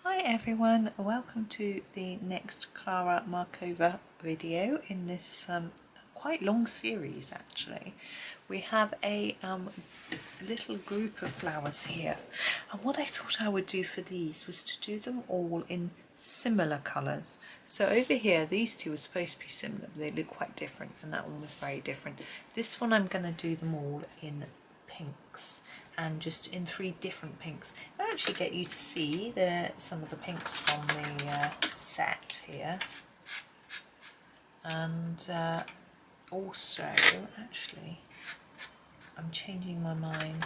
Hi everyone, welcome to the next Klara Markova video in this quite long series actually. We have a little group of flowers here, and what I thought I would do for these was to do them all in similar colours. So over here these two are supposed to be similar, but they look quite different, and that one was very different. This one I'm going to do them all in pinks, and just in 3 different pinks. I actually get you to see some of the pinks from the set here, and also actually I'm changing my mind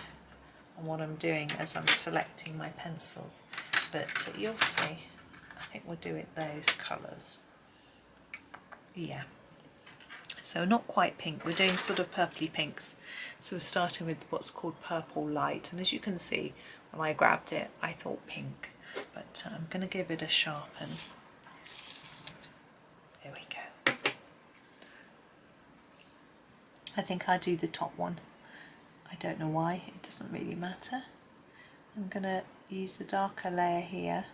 on what I'm doing as I'm selecting my pencils, but you'll see. I think we'll do it those colours. Yeah. So not quite pink, we're doing sort of purpley pinks. So we're starting with what's called purple light, and as you can see, when I grabbed it I thought pink, but I'm going to give it a sharpen. There we go. I think I'll do the top one. I don't know why, it doesn't really matter. I'm going to use the darker layer here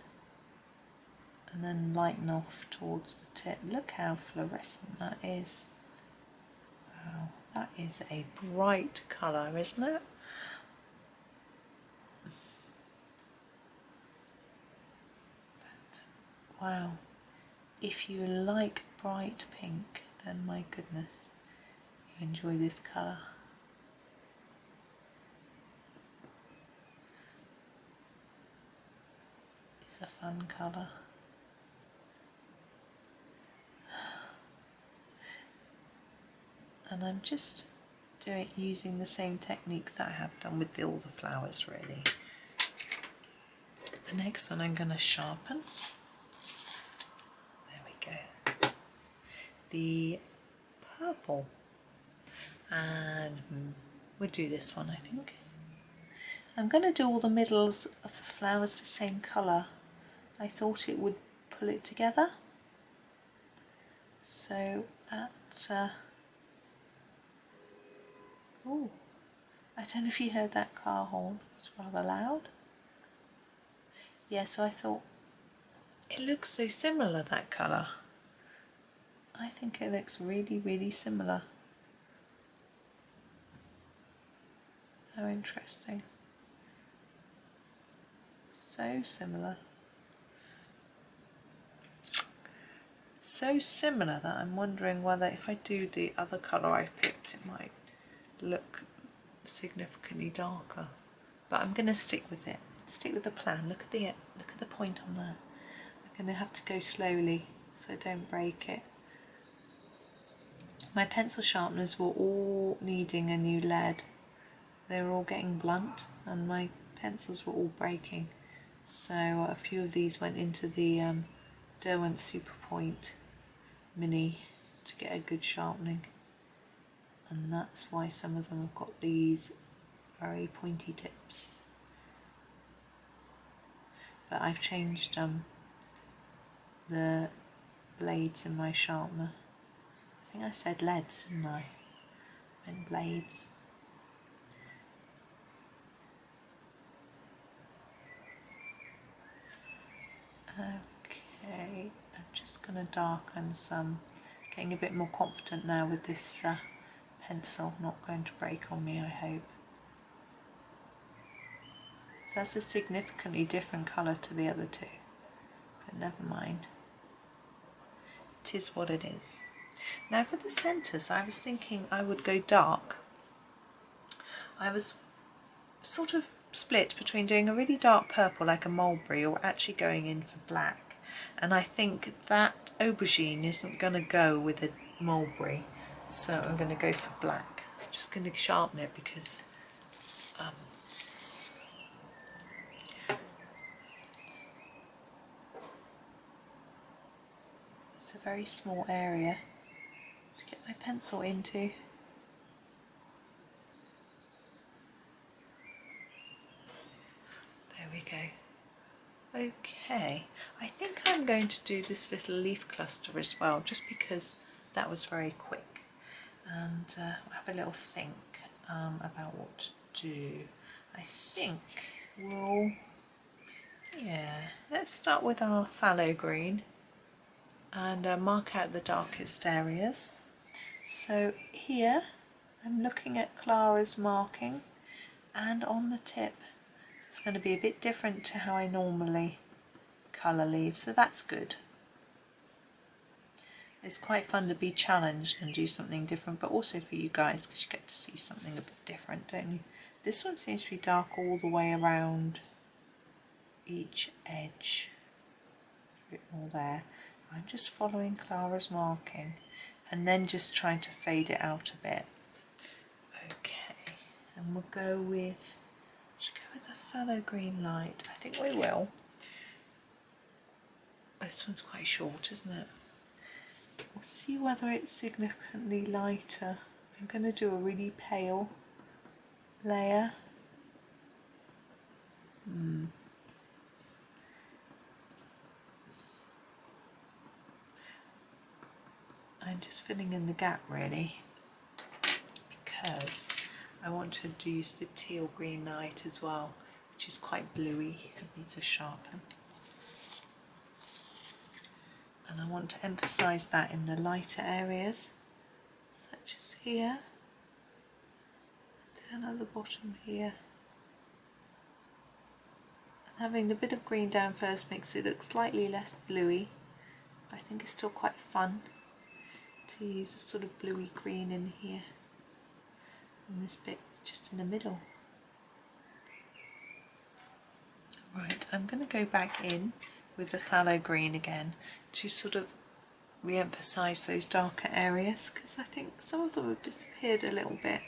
and then lighten off towards the tip. Look how fluorescent that is. Wow, that is a bright colour, isn't it? But, wow, if you like bright pink, then my goodness, you enjoy this colour. It's a fun colour. And I'm just using the same technique that I have done with all the flowers really. The next one I'm going to sharpen. There we go. The purple, and we'll do this one I think. I'm going to do all the middles of the flowers the same colour. I thought it would pull it together. So that oh, I don't know if you heard that car horn, it's rather loud. Yeah, so I thought, it looks so similar, that colour. I think it looks really, really similar. How interesting. So similar. So similar that I'm wondering whether if I do the other colour I picked, it might look significantly darker, but I'm going to stick with it. Stick with the plan. Look at the point on there. I'm going to have to go slowly so don't break it. My pencil sharpeners were all needing a new lead. They were all getting blunt and my pencils were all breaking, so a few of these went into the Derwent Super Point Mini to get a good sharpening. And that's why some of them have got these very pointy tips. But I've changed the blades in my sharpener. I think I said leads, didn't I? I meant blades. Okay, I'm just going to darken some. Getting a bit more confident now with this pencil, not going to break on me, I hope. So that's a significantly different colour to the other two, but never mind. It is what it is. Now for the centres, I was thinking I would go dark. I was sort of split between doing a really dark purple like a mulberry or actually going in for black. And I think that aubergine isn't going to go with a mulberry, so I'm going to go for black. I'm just going to sharpen it because it's a very small area to get my pencil into. There we go. Okay, I think I'm going to do this little leaf cluster as well, just because that was very quick, and we'll have a little think about what to do. I think we'll Yeah, let's start with our phthalo green and mark out the darkest areas. So here I'm looking at Klara's marking, and on the tip it's going to be a bit different to how I normally colour leaves, so that's good. It's quite fun to be challenged and do something different, but also for you guys because you get to see something a bit different, don't you? This one seems to be dark all the way around each edge. A bit more there. I'm just following Klara's marking and then just trying to fade it out a bit. Okay, and we'll go with, should we go with the phthalo green light? I think we will. This one's quite short, isn't it? We'll see whether it's significantly lighter. I'm going to do a really pale layer. I'm just filling in the gap really, because I want to use the teal green light as well, which is quite bluey. It needs a sharpen. And I want to emphasise that in the lighter areas, such as here, down at the bottom here. And having a bit of green down first makes it look slightly less bluey, but I think it's still quite fun to use a sort of bluey green in here, and this bit just in the middle. Right, I'm going to go back in with the phthalo green again to sort of re-emphasise those darker areas, because I think some of them have disappeared a little bit.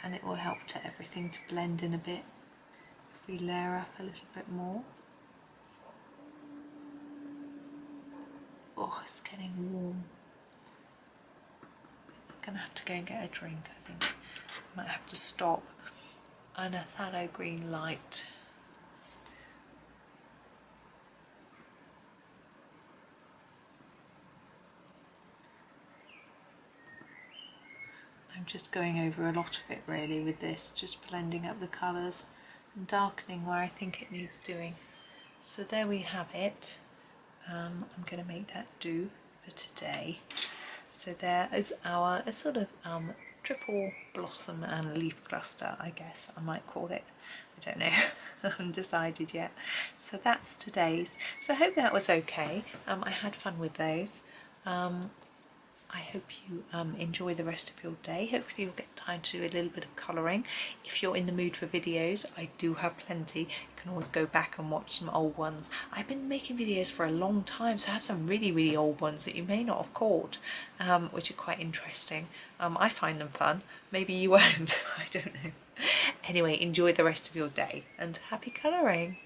And it will help to everything to blend in a bit if we layer up a little bit more. Oh, it's getting warm. I'm going to have to go and get a drink, I think. I might have to stop. And a phthalo green light. I'm just going over a lot of it really with this, just blending up the colours and darkening where I think it needs doing. So there we have it. I'm going to make that do for today. So there is our sort of triple blossom and leaf cluster, I guess I might call it. I don't know, I haven't decided yet. So that's today's. So I hope that was okay. I had fun with those. I hope you enjoy the rest of your day. Hopefully you'll get time to do a little bit of colouring. If you're in the mood for videos, I do have plenty. You can always go back and watch some old ones. I've been making videos for a long time, so I have some really old ones that you may not have caught, which are quite interesting. I find them fun. Maybe you won't, I don't know. Anyway, enjoy the rest of your day and happy colouring.